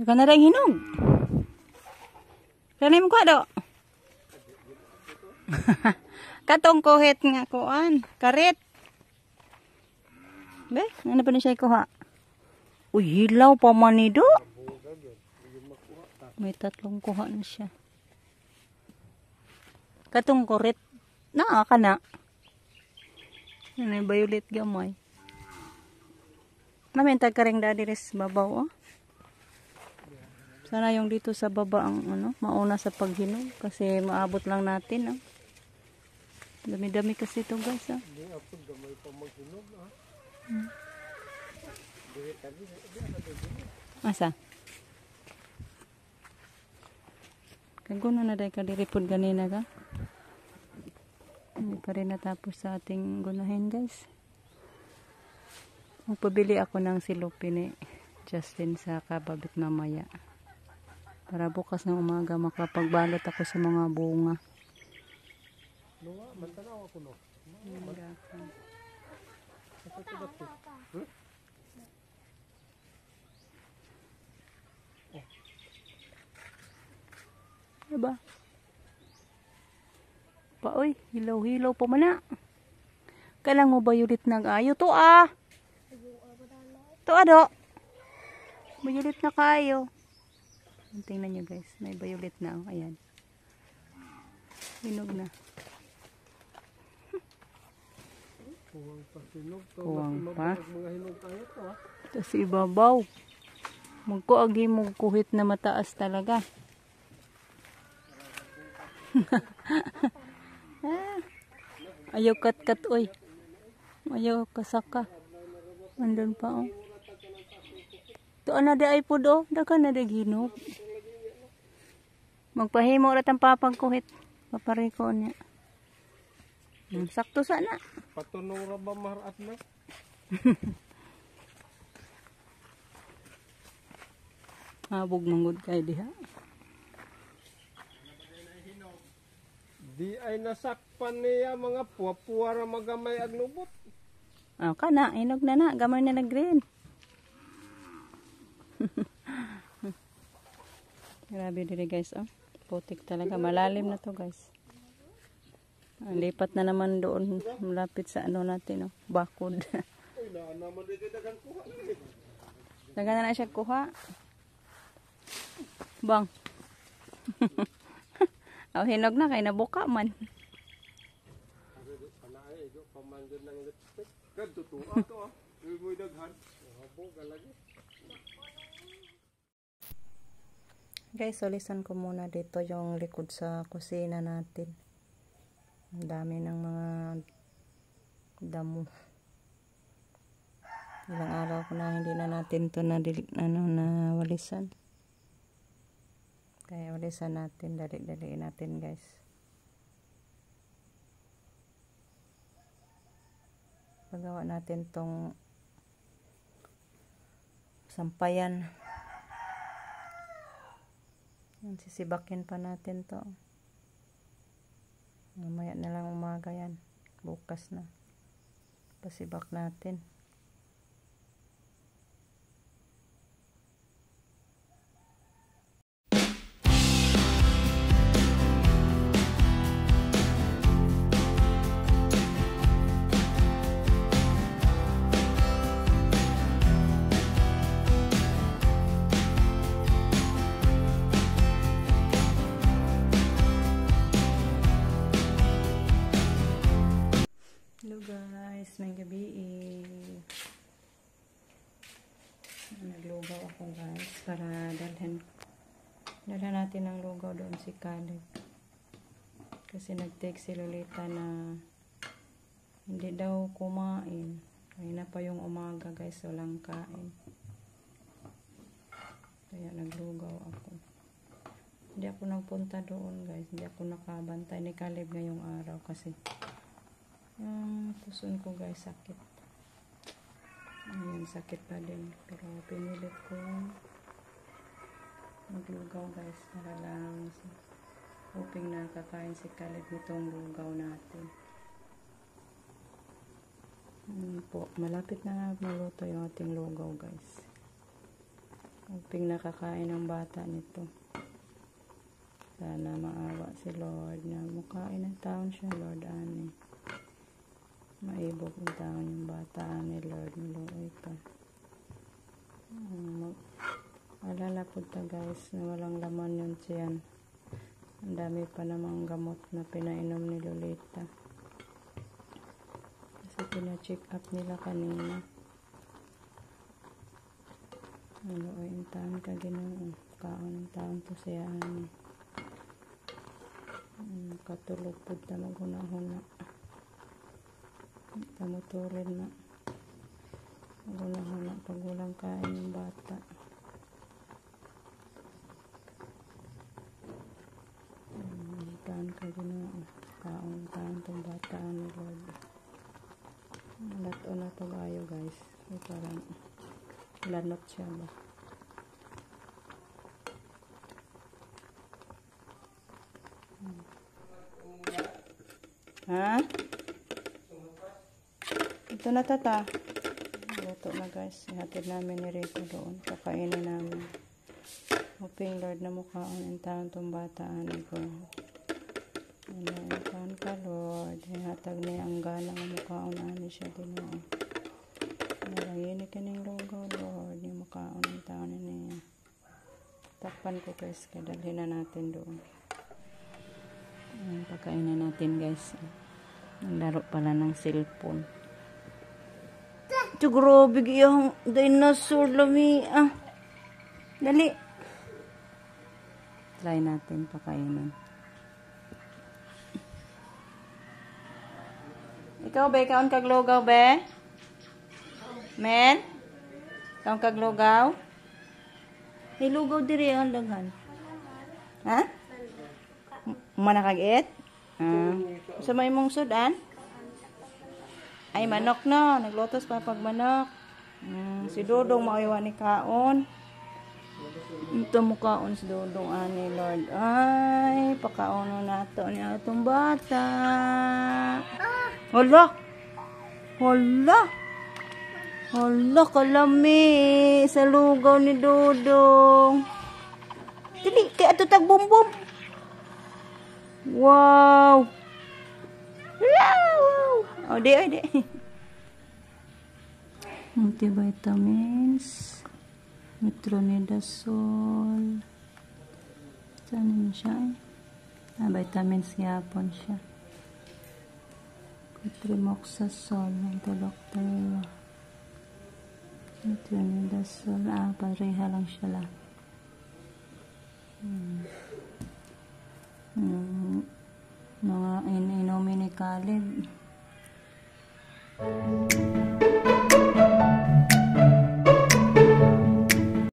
Dagan na rin hinog. Kanay mo ko do. Katong kuhit nga kuan. Karit. Be, ano pa na siya kuha? Uy, hilaw pa man ni do. May tatlong kuha na siya. Katong kurit. Naa ka na. Ano yung violet gamay. Namintag ka rin dadi res babaw, oh. Sana yung dito sa baba ang mauna sa paghinog kasi maabot lang natin, oh. Dami-dami kasi ito, guys, oh. Asa? Kaguno na dahil kadiripod ganina ka. Hindi pa rin natapos sa ating gunahin, guys. Magpabili ako ng silupi ni Justin sa kababit mamaya. Para bukas ng umaga makapagbalot ako sa mga bunga. Mantanaw ako, no? Diba? Paoy, hilaw-hilaw pa man na. Kailang mo violet nag-ayo to, ah. To, ado. Violet na kayo. Tingnan nyo, guys, may violet na, oh. Ayan. Hinog na. Kuwang pa hinog to. Kuwang pa. Mga hinog tayo to, ha? Ito si ibabaw. Magkuagi mo kuhit na mataas talaga. Ayaw kat-kat, oy. Ayaw kasaka. Andun pa, oh. Ito na di ay po do. Daga na di hinog. Magpahimo rat ang papagkuhit. Papariko niya. Sakto sana. Patunong ra ba maharat na? Habog manggod kay diha. Di ay nasakpan niya mga puwa-puwa ra magamay agnubot. Ah, kana hinog na na, gamay na nag-green. Grabe diri, guys, oh. Putik talaga, malalim na to, guys. Lipat na naman doon malapit sa natin, oh, bakod. Uy, naman dito dagang kuha. Dagan na siya kuha. Bang. Oh, hinog na kay nabuka man. Panaay do pamandan ng lipstick. Kadto to ato, ah. Uy daghan. Habo galagi. Guys, solisan ko muna dito yung likod sa kusina natin. Ang dami ng mga damo. Ilang araw ko na hindi na natin to na walisan. Kaya walisan natin, dali-daliin natin, guys. Pagawa natin tong sampayan. Sisibakin pa natin to. Mamaya na lang umaga yan. Bukas na. Pasibak natin. Hello guys, may gabi naglugaw ako, guys, para dalhan natin ng lugaw doon si Caleb kasi nag-text si Lolita na hindi daw kumain. Kaya pa yung umaga, guys, walang kain, kaya naglugaw ako. Hindi ako nagpunta doon, guys, hindi ako nakabantay ni Caleb ngayong araw kasi puson ko, guys, sakit. Ayan, sakit pa din. Pero pinilit ko maglugaw, guys, para lang hoping na kakain si Caleb nitong lugaw natin. Po, malapit na maluto yung ating lugaw, guys. Hoping nakakain ng bata nito. Sana maawa si Lord na makain ng taon siya, Lord ani. Maibog ng taon yung bata ani, Lord. Maluoy ka. Alala po ta guys na walang laman yun siyan. Ang dami pa namang gamot na pinainom ni Lolita. Kasi pina-check up nila kanina. Ano ay ang taon ka Ginoo. Kaon ng taon to siya ani. Katulog po ta maghuna-huna. Tamuturin na. Maghuna-huna pag walang kain ng bata. Taon ka Ginoo. Kaon taon tong bata ni Lord. Lato na to kayo guys. So, parang lanot siya ba. Ha? Ito na tata. Luto na guys. Ihatid namin ni Rico doon. Kakainin namin. Hoping Lord na mukhaon ang taon tong bata ani ko. Ano ang taon ka Lord. Ihatag niya ang gana ng mukhaon ani siya Ginoo. Nalangini ka ng lugaw Lord. Yung mukhaon ang taon niya. Takpan ko guys. Kadalhin na natin doon. Pagkainin natin guys. Naglaro pala ng cellphone. Ito grabe yung dinosaur lami. Dali. Try natin pakainin. Ikaw be, kaon kag lugaw be? Men? Kaon kag lugaw? May lugaw diri ang daghan. Ha? Manakag-it? Sa may mong sudan? Ay, manok no. Naglutos pa pag manok. Si Dodong maiwan ni kaon. Ito mo kaon si Dodong ani Lord. Ay, pakaon na nato niya itong bata. Hala! Hala! Hala, kalami sa lugaw ni Dodong. Dili, kaya ito tagbumbum. Wow! Wow! Oh, di. Multivitamins. Metronidazole. Saan yun siya vitamins yapon siya. Trimoxazole. Ito doktor. Metronidazole. Pareha lang siya lang. Mga inumin ni Khalid.